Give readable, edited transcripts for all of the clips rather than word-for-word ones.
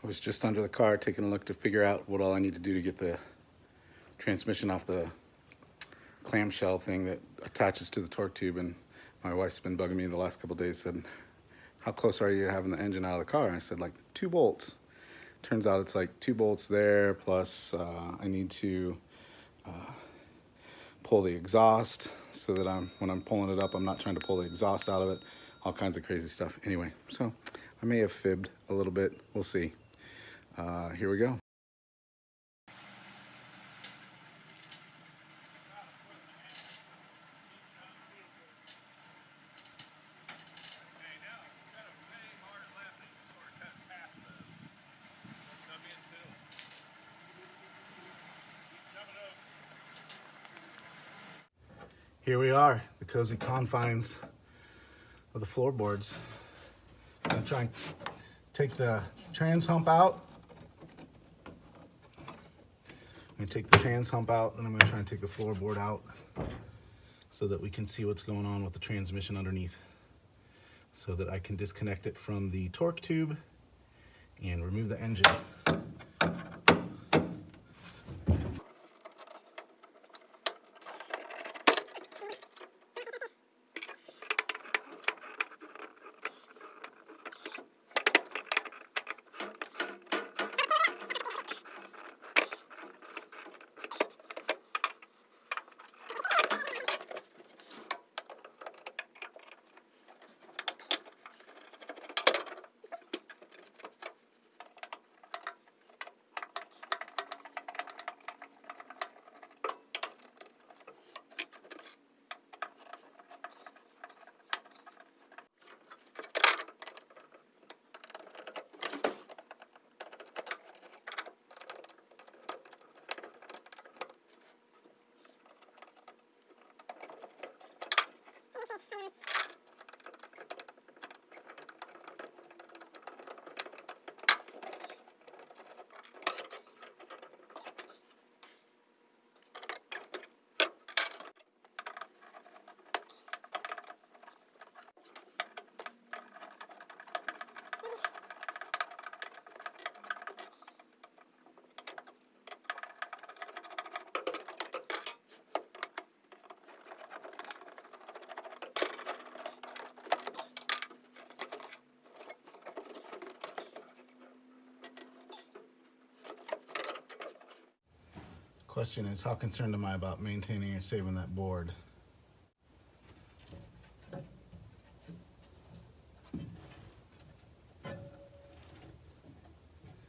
I was just under the car taking a look to figure out what all I need to do to get the transmission off the clamshell thing that attaches to the torque tube. And my wife's been bugging me the last couple of days, said, how close are you to having the engine out of the car? And I said, like 2 bolts. Turns out it's like 2 bolts there, plus I need to pull the exhaust so that when I'm pulling it up, I'm not trying to pull the exhaust out of it. All kinds of crazy stuff. Anyway, so I may have fibbed a little bit. We'll see. Here we go. Here we are, the cozy confines of the floorboards. I'm gonna try and take the trans hump out. I'm gonna take the trans hump out, and I'm gonna try and take the floorboard out so that we can see what's going on with the transmission underneath, so that I can disconnect it from the torque tube and remove the engine. Question is, how concerned am I about maintaining or saving that board?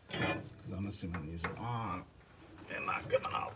Because I'm assuming these are on and not coming out.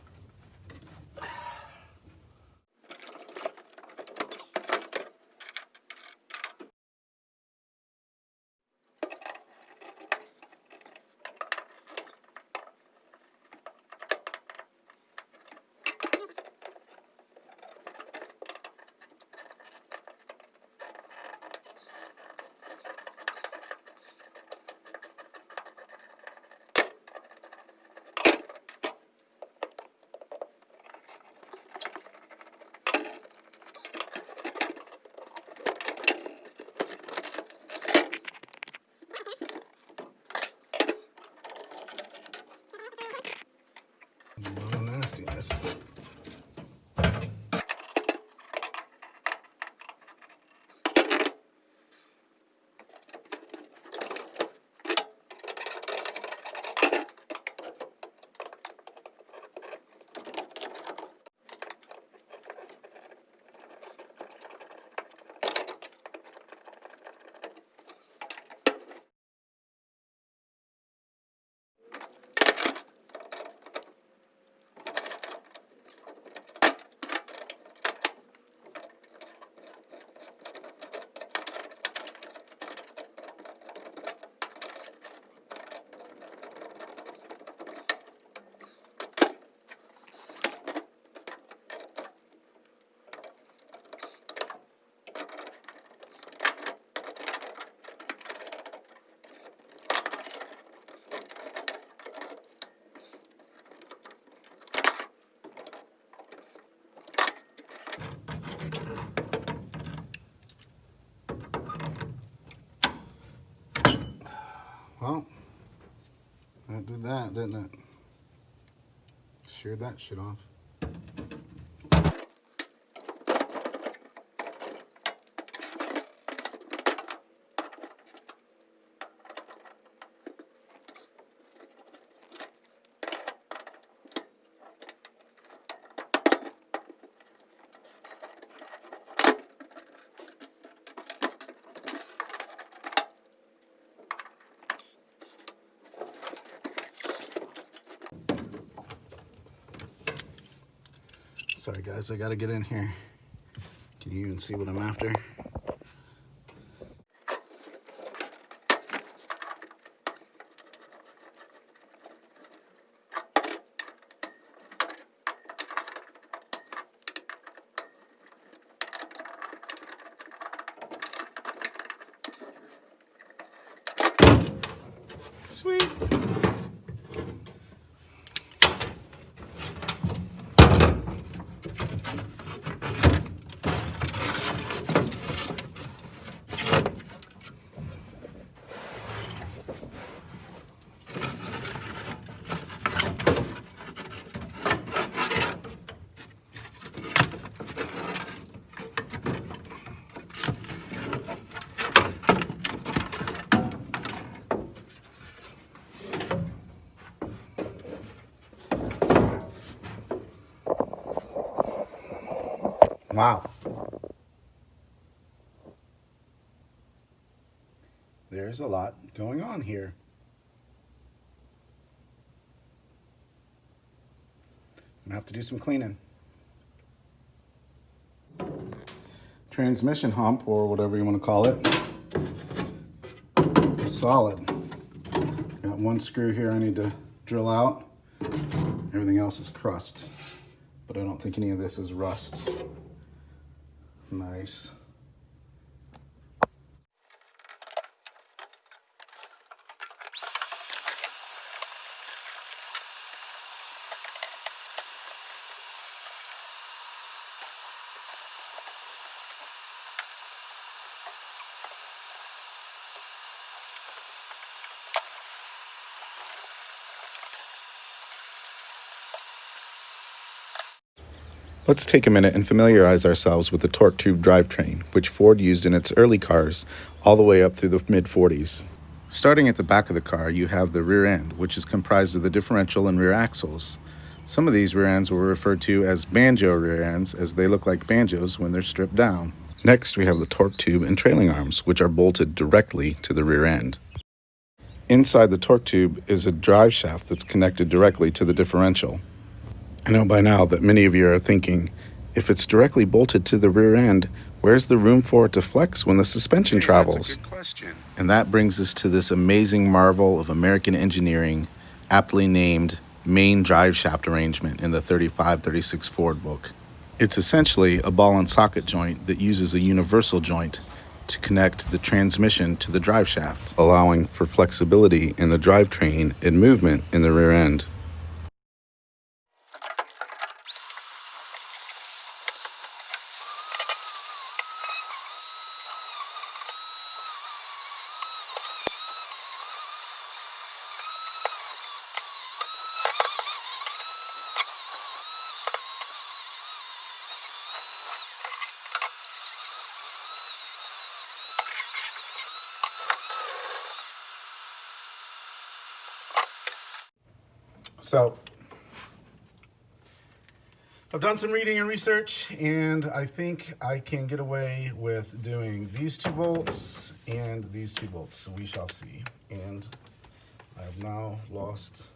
A little nastiness. That did that, didn't it? Sheared that shit off. Sorry guys, I gotta get in here. Can you even see what I'm after? Sweet. Wow. There's a lot going on here. I'm gonna have to do some cleaning. Transmission hump, or whatever you want to call it, is solid. Got one screw here I need to drill out. Everything else is crust, but I don't think any of this is rust. Nice. Let's take a minute and familiarize ourselves with the torque tube drivetrain, which Ford used in its early cars all the way up through the mid-40s. Starting at the back of the car, you have the rear end, which is comprised of the differential and rear axles. Some of these rear ends were referred to as banjo rear ends, as they look like banjos when they're stripped down. Next, we have the torque tube and trailing arms, which are bolted directly to the rear end. Inside the torque tube is a drive shaft that's connected directly to the differential. I know by now that many of you are thinking, if it's directly bolted to the rear end, where's the room for it to flex when the suspension travels? That's a good question. And that brings us to this amazing marvel of American engineering, aptly named main drive shaft arrangement in the 3536 Ford book. It's essentially a ball and socket joint that uses a universal joint to connect the transmission to the drive shaft, allowing for flexibility in the drivetrain and movement in the rear end. So, I've done some reading and research, and I think I can get away with doing these two bolts and these two bolts, so we shall see. And I have now lost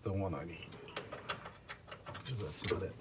the one I need, because that's not it.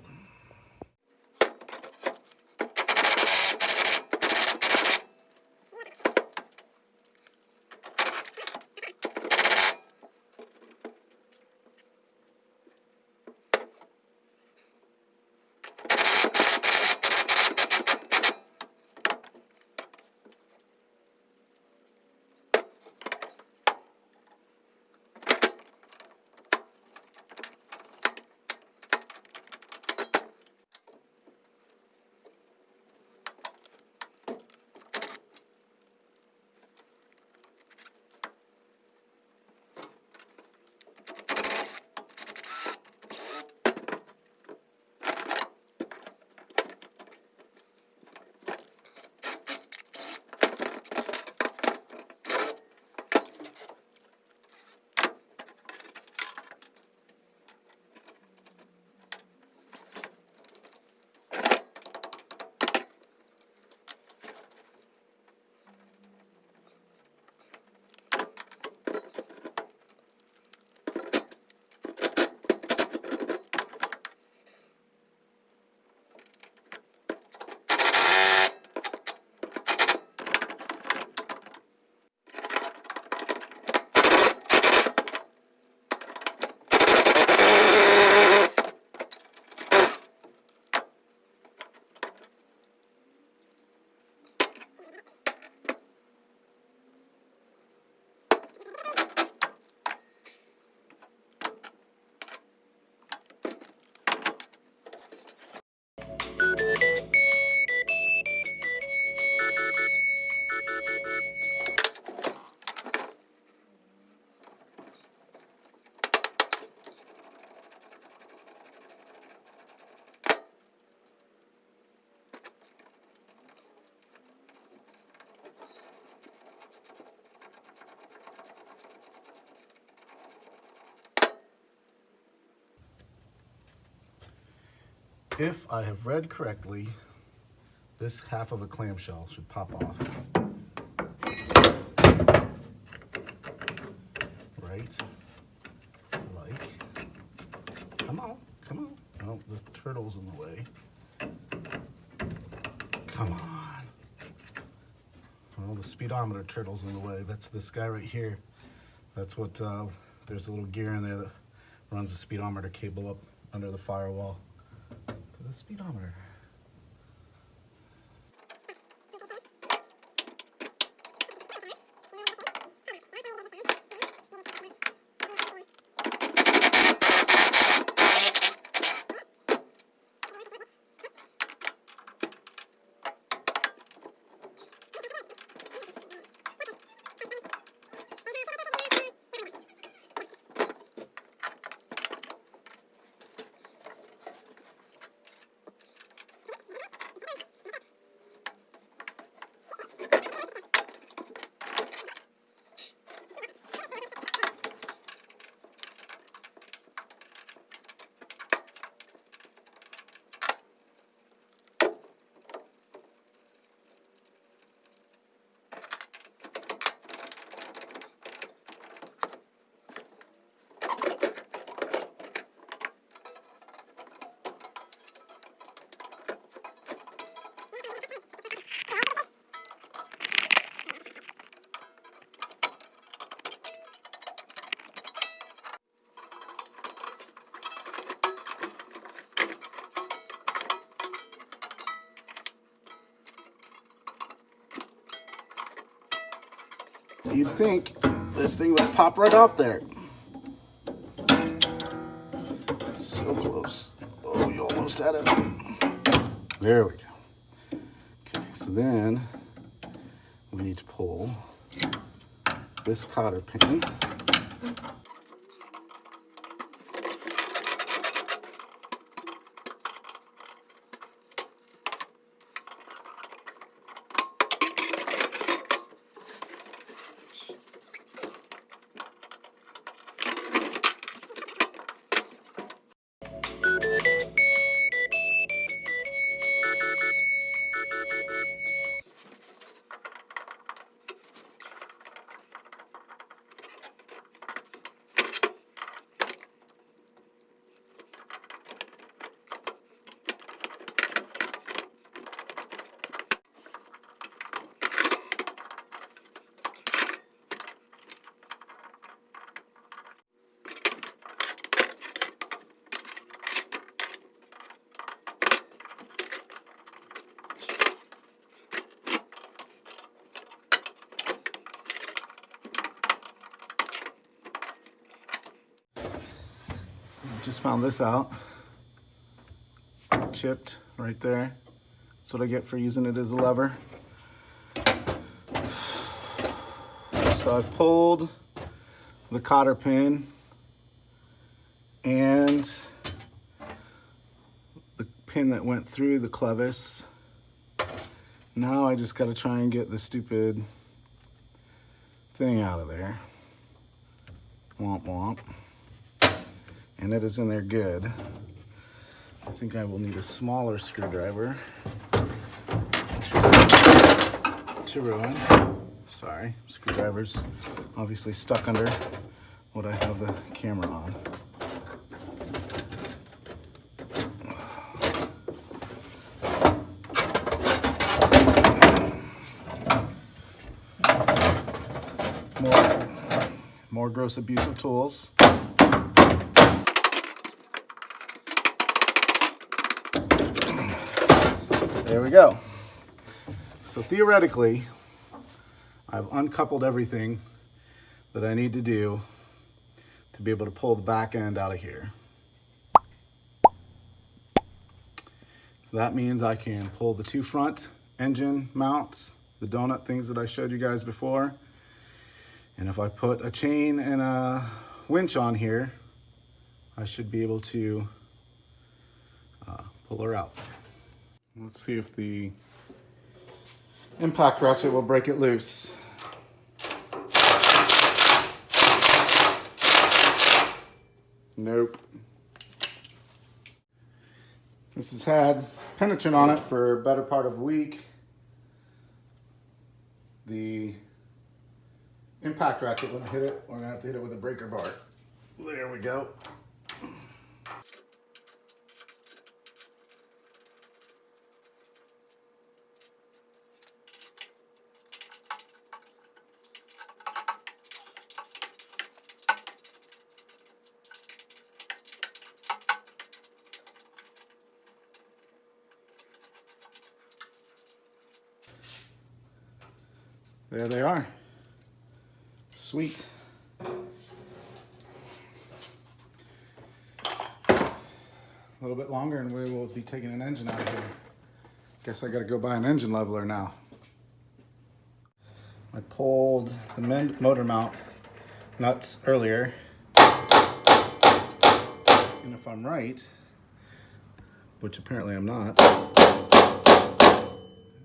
If I have read correctly, this half of a clamshell should pop off. Right? Like, come on, come on. Oh, the turtle's in the way. Come on. Well, the speedometer turtle's in the way. That's this guy right here. That's what, there's a little gear in there that runs the speedometer cable up under the firewall to the speedometer. You'd think this thing would pop right off there. So close. Oh, you almost had it. There we go. Okay, so then we need to pull this cotter pin. Just found this out. Chipped right there. That's what I get for using it as a lever. So I've pulled the cotter pin and the pin that went through the clevis. Now I just got to try and get the stupid thing out of there. Womp womp. And it is in there good. I think I will need a smaller screwdriver to ruin. Sorry, screwdriver's obviously stuck under what I have the camera on. More gross abusive tools. There we go. So theoretically, I've uncoupled everything that I need to do to be able to pull the back end out of here. That means I can pull the two front engine mounts, the donut things that I showed you guys before. And if I put a chain and a winch on here, I should be able to pull her out. Let's see if the impact ratchet will break it loose. Nope. This has had penetrant on it for a better part of a week. The impact ratchet wouldn't hit it. We're gonna have to hit it with a breaker bar. There we go. There they are. Sweet. A little bit longer and we will be taking an engine out of here. Guess I gotta go buy an engine leveler now. I pulled the motor mount nuts earlier. And if I'm right, which apparently I'm not,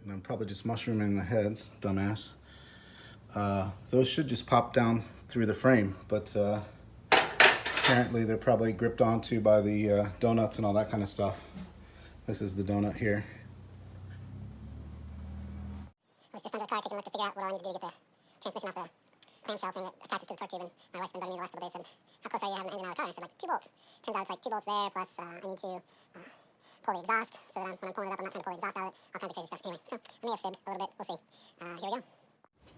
and I'm probably just mushrooming the heads, dumbass. Those should just pop down through the frame, but apparently they're probably gripped onto by the donuts and all that kind of stuff. This is the donut here. I was just under the car taking a look to figure out what all I need to do to get the transmission off the clamshell thing that attaches to the torque tube, and my wife's been bugging me the last couple days, said, how close are you having the engine out of the car? And I said, like, 2 bolts. Turns out it's like 2 bolts there, plus I need to pull the exhaust, so that when I'm pulling it up, I'm not trying to pull the exhaust out of it, all kinds of crazy stuff. Anyway, so I may have fibbed a little bit, we'll see. Here we go.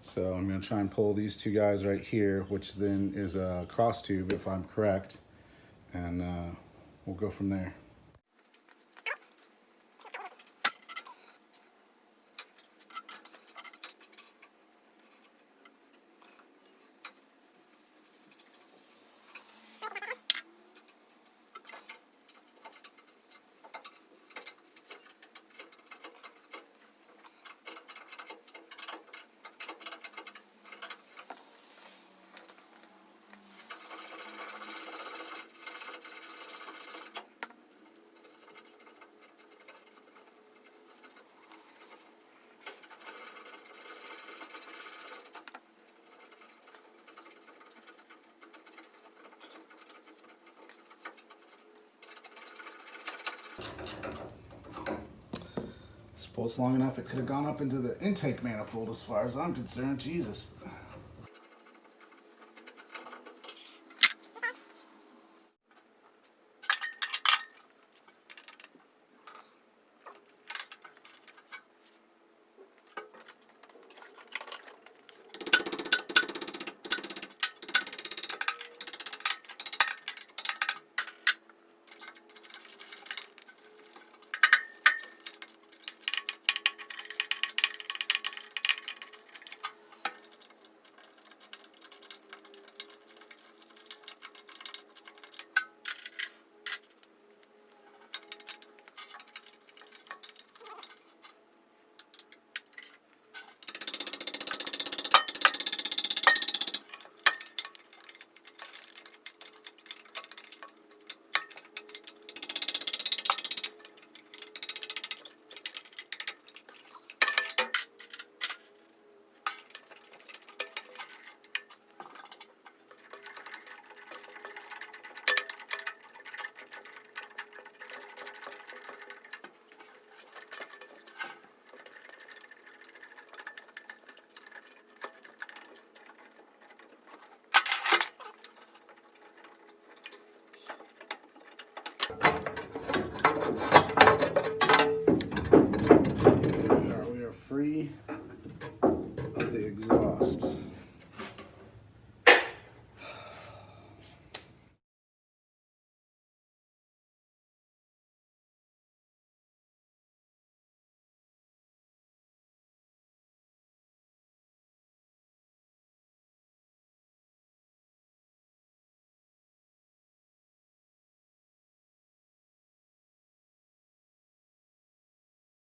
So I'm going to try and pull these two guys right here, which then is a cross tube if I'm correct, and we'll go from there. Suppose long enough it could have gone up into the intake manifold as far as I'm concerned. Jesus.